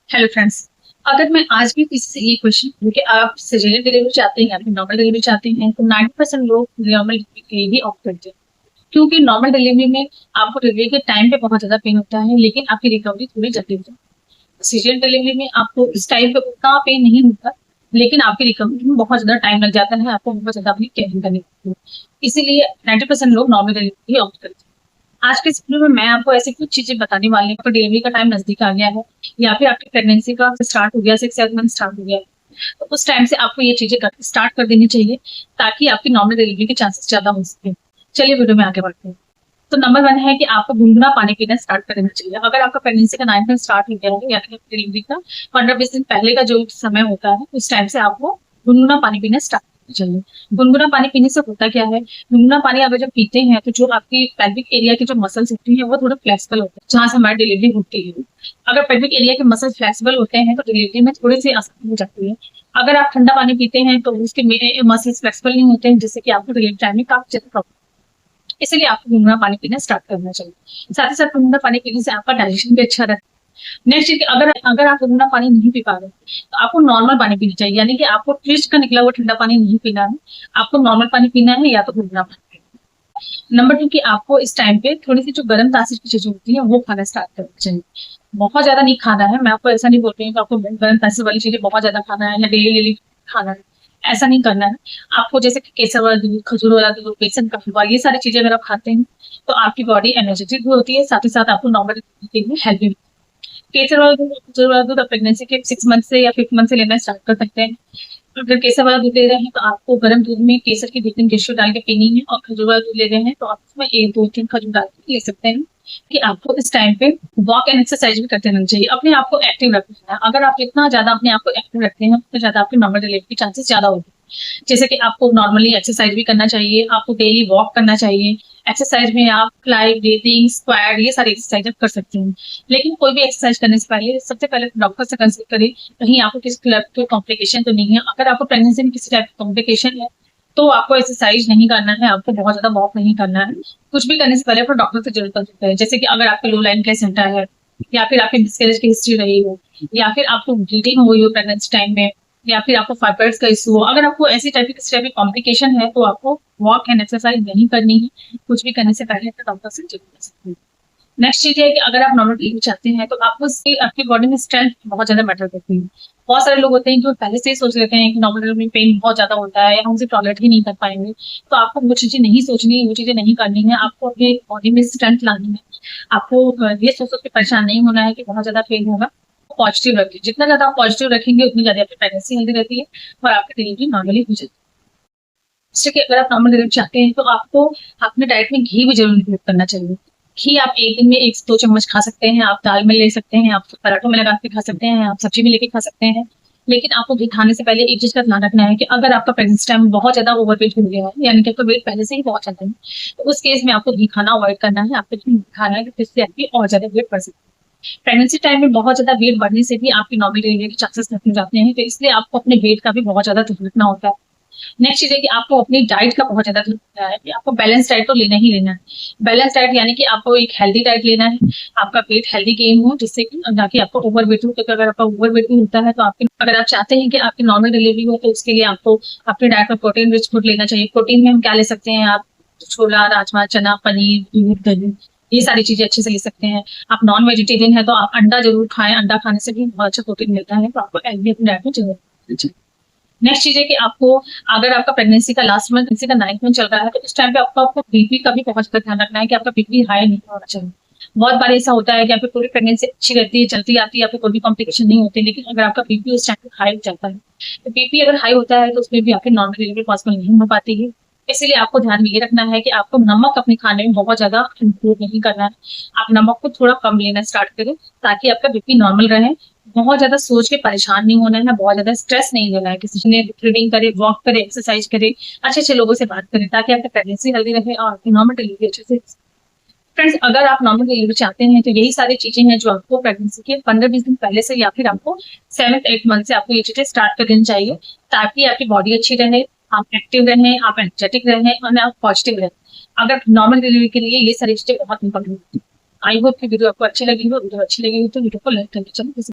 Hello friends. अगर मैं आज भी किसी से ये क्वेश्चन पूछूं कि आप सिजेरियन डिलीवरी चाहते हैं या फिर नॉर्मल डिलीवरी चाहते हैं तो 90% लोग नॉर्मल डिलीवरी के लिए ही ऑप्ट करते हैं। क्योंकि नॉर्मल डिलीवरी में आपको डिलीवरी के टाइम पे बहुत ज्यादा पेन होता है, लेकिन आपकी रिकवरी थोड़ी जल्दी होती है। सिजेरियन डिलीवरी में आपको इस टाइम पे उतना पेन नहीं होता, लेकिन आपकी रिकवरी में बहुत ज्यादा टाइम लग जाता है, आपको बहुत ज्यादा अपनी केयरिंग करनी पड़ती है। इसीलिए 90% लोग नॉर्मल डिलीवरी ही ऑप्ट करते हैं। आज के इस वीडियो में मैं आपको ऐसी कुछ चीजें बताने वाली हूँ। आपका डिलीवरी का टाइम नजदीक आ गया है या फिर आपकी प्रेगनेंसी का स्टार्ट हो गया, 6 7 मंथ स्टार्ट हो गया है, तो उस टाइम से आपको ये चीजें स्टार्ट कर देनी चाहिए ताकि आपकी नॉर्मल डिलीवरी के चांसेस ज्यादा हो सके। चलिए वीडियो में आगे बढ़ते हैं। तो नंबर 1 है कि आपको गुनगुना पानी पीना स्टार्ट कर देना चाहिए। अगर आपका प्रेगनेंसी का 9 मंथ स्टार्ट हो गया है या फिर डिलीवरी का 15 20 दिन पहले का जो समय होता है, उस टाइम से आपको गुनगुना पानी पीना स्टार्ट करना चाहिए। गुनगुना पानी पीने से होता क्या है, गुनगुना पानी अगर जब पीते हैं तो जो आपकी पेल्विक एरिया की जो मसल्स होती है वो थोड़ा फ्लेक्सिबल होते हैं, जहां से हमारी डिलीवरी होती है। अगर पेल्विक एरिया के मसल्स फ्लेक्सिबल होते हैं तो डिलीवरी में थोड़ी सी आसानी हो जाती है। अगर आप ठंडा पानी पीते हैं तो उसके मसल्स फ्लेक्सिबल नहीं होते हैं, जिससे कि आपको डिलीवरी टाइम में काफी ज्यादा प्रॉब्लम, इसलिए आपको गुनगुना पानी पीना स्टार्ट करना चाहिए। साथ ही साथ गुनगुना पानी पीने से आपका डाइजेशन भी अच्छा रहता है। नेक्स्ट चीज, अगर अगर आप गुनगुना पानी नहीं पी पा रहे तो आपको नॉर्मल पानी पीना चाहिए, यानी कि आपको फ्रिज का निकला हुआ ठंडा पानी नहीं पीना है, आपको नॉर्मल पानी पीना है या तो गुनगुना पानी। नंबर 2 कि आपको इस टाइम पे थोड़ी सी जो गर्म तासीर की चीजें होती है वो खाना स्टार्ट करना चाहिए। बहुत ज्यादा नहीं खाना है, मैं आपको ऐसा नहीं बोल रही हूँ कि आपको गर्म तासीर वाली चीजें बहुत ज्यादा खाना है या डेली डेली खाना है, ऐसा नहीं करना है। आपको जैसे कि केसर वाला दूध, खजूर वाला दूध, बेसन का हलवा, ये सारी चीजें अगर आप खाते हैं तो आपकी बॉडी एनर्जेटिक भी होती है, साथ ही साथ आपको नॉर्मल के लिए हेल्दी। केसर वाला दूध, खजूर वाला दूध आप प्रेगनेंसी के 6 मंथ से या 5th मंथ से लेना स्टार्ट कर सकते हैं। अगर केसर वाला दूध ले रहे हैं तो आपको गर्म दूध में केसर की 2 3 रेशियो डाल के पीनी है, और खजूर वाला दूध ले रहे हैं तो आप उसमें 1 2 3 खजूर डाल के ले सकते हैं। कि आपको इस टाइम पे वॉक एंड एक्सरसाइज भी करते रहना चाहिए, अपने आप को एक्टिव रखना है। अगर आप जितना ज्यादा अपने आप को एक्टिव रखते हैं उतना ज्यादा आपकी नॉर्मल डिलीवरी के चांसेस ज्यादा होते हैं। जैसे कि आपको नॉर्मली एक्सरसाइज भी करना चाहिए, आपको डेली वॉक करना चाहिए। एक्सरसाइज में आप फ्लाई, ब्रीथिंग, स्क्वाड, ये सारी एक्सरसाइज आप कर सकते हैं। लेकिन कोई भी एक्सरसाइज करने से पहले सबसे पहले डॉक्टर से कंसल्ट करें, कहीं आपको किसी तरह की कॉम्प्लिकेशन तो नहीं है। अगर आपको प्रेगनेंसी में किसी टाइप की कॉम्प्लिकेशन है तो आपको एक्सरसाइज नहीं करना है, आपको बहुत ज्यादा वॉक नहीं करना है। कुछ भी करने से पहले आपको डॉक्टर से जरूर कंसल्ट करें। जैसे कि अगर आपके लो लाइन प्लेसेंटा है, या फिर आपके मिसकैरेज की हिस्ट्री रही हो, या फिर आपको ब्लीडिंग हुई हो प्रेगनेंसी टाइम में, या फिर आपको फाइब्रॉइड्स का इशू हो, अगर आपको ऐसी टाइप की कॉम्प्लिकेशन है तो आपको वॉक एंड एक्सरसाइज नहीं करनी है। कुछ भी करने से पहले अपने डॉक्टर से जरूर कर सकते हैं। नेक्स्ट चीज है कि अगर आप नॉर्मल डिलीवरी चाहते हैं तो आपको इसकी आपकी बॉडी में स्ट्रेंथ बहुत ज्यादा मैटर करती है। बहुत सारे लोग होते हैं जो पहले से ही सोच लेते हैं कि नॉर्मल डिलीवरी में पेन बहुत ज्यादा होता है या हम उसे टॉलरेट ही नहीं कर पाएंगे, तो आपको वो चीजें नहीं सोचनी, वो चीजें नहीं करनी है। आपको अपने बॉडी में स्ट्रेंथ लानी है। आपको ये सोच सोच के परेशान नहीं होना है कि बहुत ज्यादा पेन होगा। पॉजिटिव रखिए, जितना ज्यादा आप पॉजिटिव रखेंगे उतनी ज्यादा आपकी प्रेगनेंसी हेल्दी रहती है और आपकी डिलीवरी नॉर्मली हो जाती है। जैसे कि अगर आप नॉर्मल डिलीवरी चाहते हैं तो आपको अपने डाइट में घी भी जरूर इंक्लूड करना चाहिए। घी आप एक दिन में 1 2 चम्मच खा सकते हैं, आप दाल में ले सकते हैं, आप पराठों में लगा के खा सकते हैं, आप सब्जी में लेके खा सकते हैं। लेकिन आपको घी खाने से पहले एक चीज का ध्यान रखना है कि अगर आपका प्रेगनेंसी टाइम बहुत ज्यादा ओवरवेट हो गया है, यानी कि आपका वेट पहले से ही बहुत ज्यादा है, तो उस केस में आपको घी खाना अवॉइड करना है। आपको घी खाना है जिससे आपकी और ज्यादा वेट बढ़ सकती है। प्रेगनेंसी टाइम में बहुत ज्यादा वेट बढ़ने से भी आपकी नॉर्मल डिलीवरी के चांसेस खत्म हो जाते हैं, तो इसलिए आपको अपने वेट का भी बहुत ज्यादा ध्यान रखना होता है। नेक्स्ट चीज है कि आपको अपनी डाइट का बहुत ज्यादा ध्यान रखना है कि आपको बैलेंस डाइट तो लेना ही लेना है। बैलेंस डाइट यानी कि आपको एक हेल्दी डाइट लेना है, आपका वेट हेल्दी गेन हो, जिससे कि ताकि आपको ओवर वेट हो। क्योंकि अगर आपका ओवर वेट भी होता है तो आपके, अगर आप चाहते हैं कि आपकी नॉर्मल डिलीवरी हो तो उसके लिए आपको अपनी डाइट में प्रोटीन रिच फूड लेना चाहिए। प्रोटीन में हम क्या ले सकते हैं, आप छोला, राजमा, चना, पनीर, दूध, दही, ये सारी चीजें अच्छे से ले सकते हैं। आप नॉन वेजिटेरियन है तो आप अंडा जरूर खाएं, अंडा खाने से भी बहुत अच्छा प्रोटीन मिलता है, तो आपको एग भी अपनी डाइट में जरूर। नेक्स्ट चीज है कि आपको, अगर आपका प्रेगनेंसी का लास्ट मंथ, किसी का 9th मंथ चल रहा है, तो इस टाइम पे आपको बीपी का भी बहुत ज्यादा ध्यान रखना है कि आपका बीपी हाई नहीं होना चाहिए। बहुत बार ऐसा होता है कि आपकी पूरी प्रेगनेंसी अच्छी रहती है, चलती आती है, आपको कोई भी कॉम्प्लिकेशन नहीं होती, लेकिन अगर आपका बीपी उस टाइम पे हाई हो जाता है, तो बीपी अगर हाई होता है तो उसमें भी आपकी नॉर्मल डिलीवरी पॉसिबल नहीं हो पाती है। इसीलिए आपको ध्यान में ये रखना है कि आपको नमक अपने खाने में बहुत ज्यादा इंक्लूड नहीं करना है। आप नमक को थोड़ा कम लेना स्टार्ट करें ताकि आपका बीपी नॉर्मल रहे। बहुत ज्यादा सोच के परेशान नहीं होना है, बहुत ज्यादा स्ट्रेस नहीं लेना है। किसी ने रीडिंग करे, वॉक करे, एक्सरसाइज करे, अच्छे अच्छे लोगों से बात करें ताकि आपकी प्रेगनेंसी हेल्दी रहे और आपकी नॉर्मल डिलीवरी अच्छे से। फ्रेंड्स, अगर आप नॉर्मल डिलीवरी चाहते हैं तो यही सारी चीजें हैं जो आपको प्रेगनेंसी के 15 20 दिन पहले से या फिर आपको 7th 8th मंथ से आपको ये चीजें स्टार्ट कर देनी चाहिए, ताकि आपकी बॉडी अच्छी रहे, आप एक्टिव रहें, आप एनर्जेटिक रहें और आप पॉजिटिव रहें। अगर नॉर्मल डिलीवरी के लिए ये सारी चीजें बहुत इंपॉर्टेंट होती है। आई होप कि वीडियो आपको अच्छी लगी हो। वीडियो अच्छी लगी हो तो वीडियो को लाइक करके चलो।